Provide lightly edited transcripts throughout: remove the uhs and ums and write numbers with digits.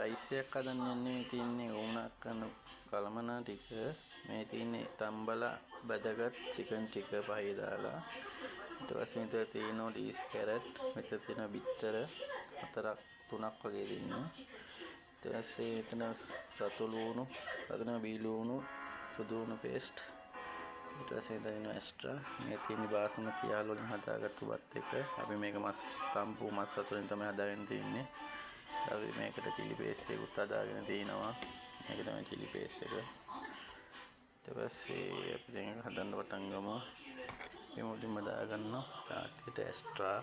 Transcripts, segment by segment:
Rice එකක් හදන්න යන්නේ තියෙන්නේ වුණක් කරන කලමනා ටික මේ තියෙන්නේ තම්බලා බදගත් චිකන් ටික පහේ දාලා ඊට පස්සේ මෙතන තියෙනවා ඩීස් කැරට් මෙතන තියෙන බිත්තර 4-3ක් වගේ දෙන්නේ ඊට පස්සේ එතන රතු ලුණු අතන බී ලුණු සුදු ලුණු පේස්ට් ඊට පස්සේ එතන එක්ස්ට්‍රා මේ තියෙන බාස්මති යාළු වලින් හදාගත්තු බත් එක අපි මේක මස් තම්පු මස් වතුරෙන් තමයි හදාගෙන තින්නේ අපි මේකට chili paste එකත් හදාගෙන තිනවා මේක තමයි chili paste එක ඊට පස්සේ අපි දැන් හදන්න පටන් ගමු මේ මුලින්ම දාගන්නවා තාක්කයට extra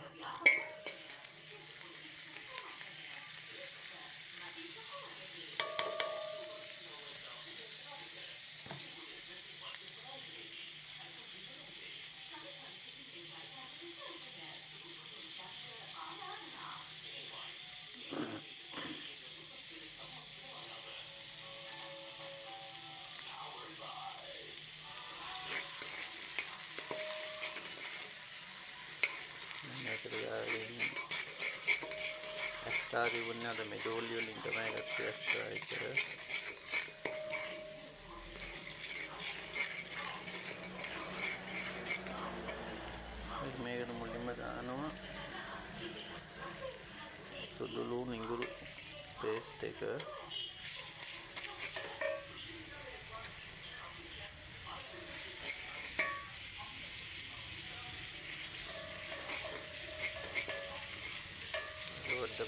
extra ribbon ada medolio link තමයි ගත්තේ एक्स्ट्रा එක මේකට මුලින්ම දානවා සුදු ලුණු ඉඟුරු පේස්ට් එක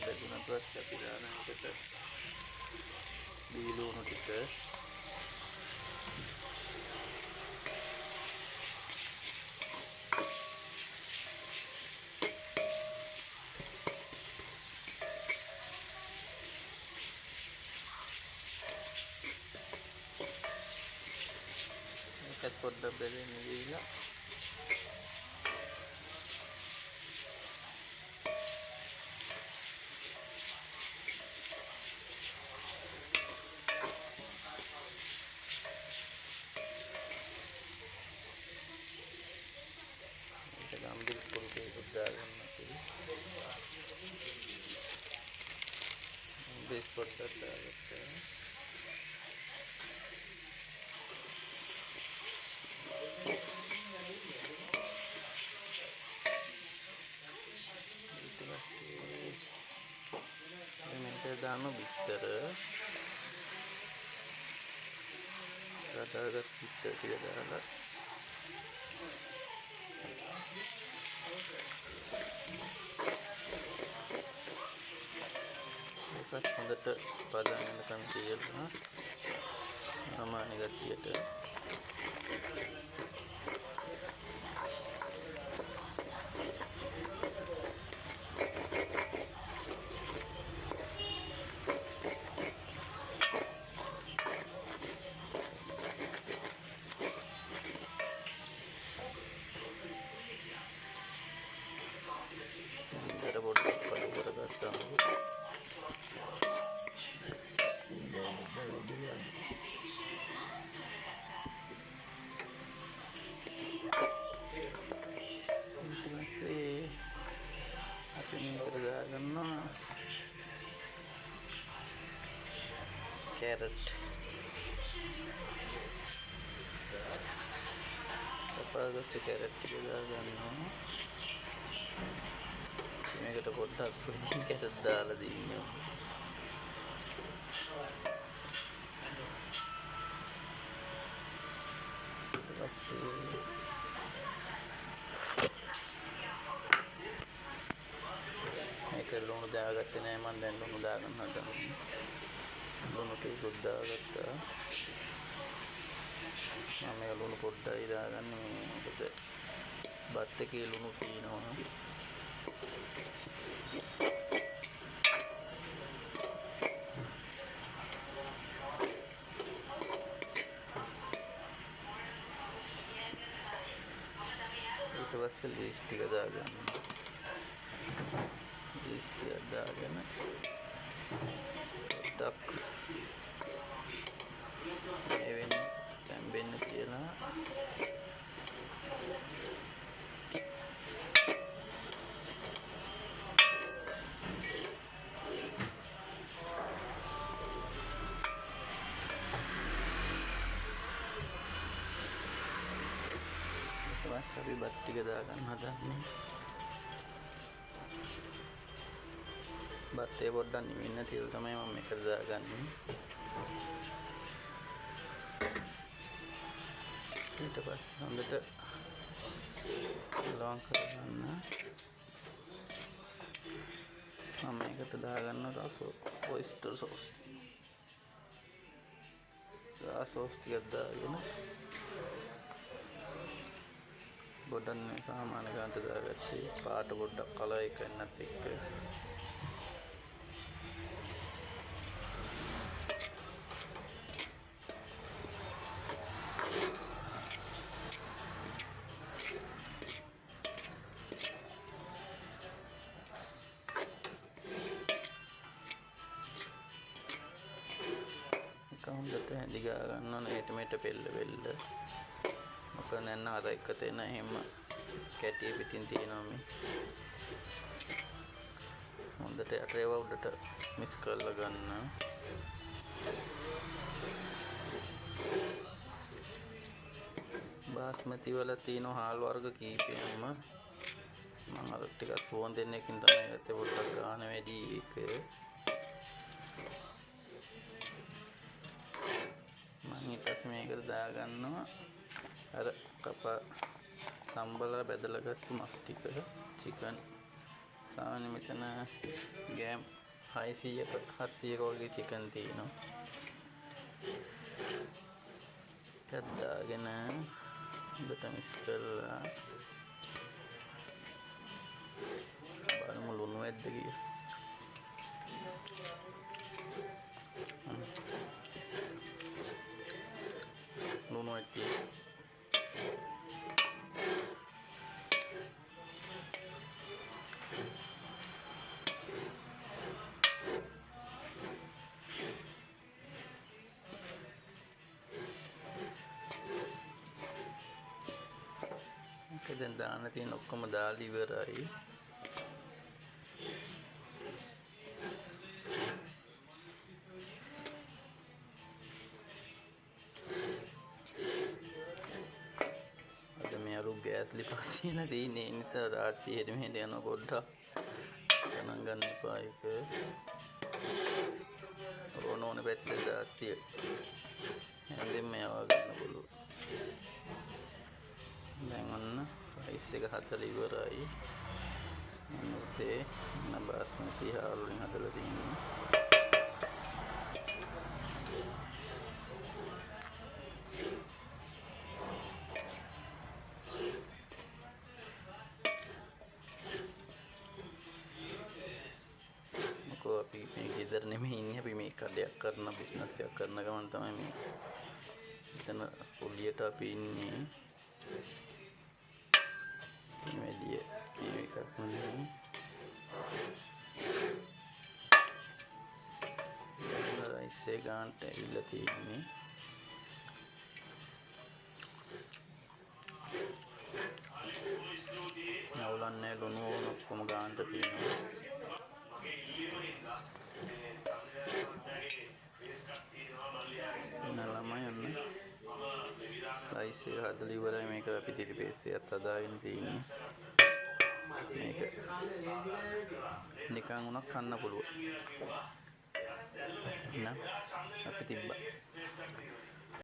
බෙදුනට අපි දාන එකට බී ලුණු ටික ඒකත් පොඩ්ඩක් බෙදෙන්න දීලා base පොඩ්ඩක් දාගත්තා ඊට පස්සේ මෙතන දාන බිත්තර රටාගත් බිත්තර ටික දාලා ඒකත් හොඳට පදන් වෙනකන් තියලා සමාන ගතියට පොඩ්ඩක් පළු කරගත්තාම carrot කපාගත්ත carrot ටික දාගන්නවා මේකට පොඩ්ඩක් පොඩි carrot දාලා දෙන්න මේක ලුණු දාගත්තේ නෑ මම දැන් ලුණු දාගන්න හදනවා ලුණු ටිකක් දාගත්තා මම මේක ලුණු පොඩ්ඩයි දාගන්නේ මේකට බත් එකේ ලුණු තියෙනවා ඊට පස්සේ ලීස් ටික දාගන්න ලීස් ටික දාගෙන ඩක් මේ වෙන්නේ තැම්බෙන්න කියලා පස්සේ අපි බත් ටික දාගන්න හදන්නේ. බත්තේ පොඩ්ඩක් නිවෙන්න තියලා තමයි මම මේක දාගන්නේ. ඊට පස්සේ හොඳට ලොං කරගන්න. මම මේකට දාගන්න ඔයිස්ටර් සෝස්. සෝස් ටිකක් දාගෙන ගොඩක් සාමාන්‍ය ගානට දාගත්තේ. පාට පොඩ්ඩක් කලර් එක එන්නත් එක්ක හොඳට හැඳි ගා ගන්න ඕන. ඒට මෙට පෙල්ල මොකද නැන්න අර එක තැන එහෙම කැටිය පිටින් තියෙනවා මේ. හොඳට යට ඒවා උඩට මික්ස් කරලා ගන්න. බාස්මති වල තියෙන හාල් වර්ග කීපයක්ම මම අර ටිකක් සුවඳ දෙන්න එකකින් තමයි ගත්තේ. පොඩ්ඩක් ගාන වැඩි එක. ඊට පස්සේ මේකට දාගන්නවා අර තම්බලා බෙදලා ගත්ත මස් ටික. චිකන් සාමාන්‍ය මෙතන ගෑම් 600ක 700ක වගේ චිකන් තියෙනවා. ඒකත් දාගෙන හොඳට මික්ස් කරලා බලමු ලුණු ඇද්ද කියලා. ලුණු ඇටි දැන් දාන්න තියෙන ඔක්කොම දාලා ඉවරයි. අද මේ අලු ගෑස් ලිපා තියලා තියෙන්නේ. ඒ නිසා රාත්‍රියේ මෙහෙට යන පොඩ්ඩක් ගණන් ගන්න එපා. ඒක ඕන පැත්තේ දාතිය හැන්දෙන් මේවා ගන්න පුළුවන්. දැන් ඔන්න රයිස් එක හදලා ඉවරයි. මොකද බාස්මති හාල් වලින් හදලා තියෙන්නේ. මොකෝ අපි මේ ගෙදර නෙමෙයි ඉන්නේ. අපි මේ කඩයක් කරන බිස්නස් එකක් කරන ගමන් තමයි මේ එතන පොඩියට අපි ඉන්නේ. වැඩි එකක් නෙමෙයි. රයිස් එක ගන්නට ඇවිල්ලා තියෙන්නේ. නවුලන්නේ ලුණු ඔක්කොම ගන්නට තියෙනවා. ළමයි ඔන්න රයිස් එක හදලා ඉවරයි. මේක අපි තිරි පේස්ට් එකක් හදාගෙන තියෙන්නේ. මේක නිකන් උනක් කන්න පුළුවන්. එහෙනම් අපි තිබ්බා.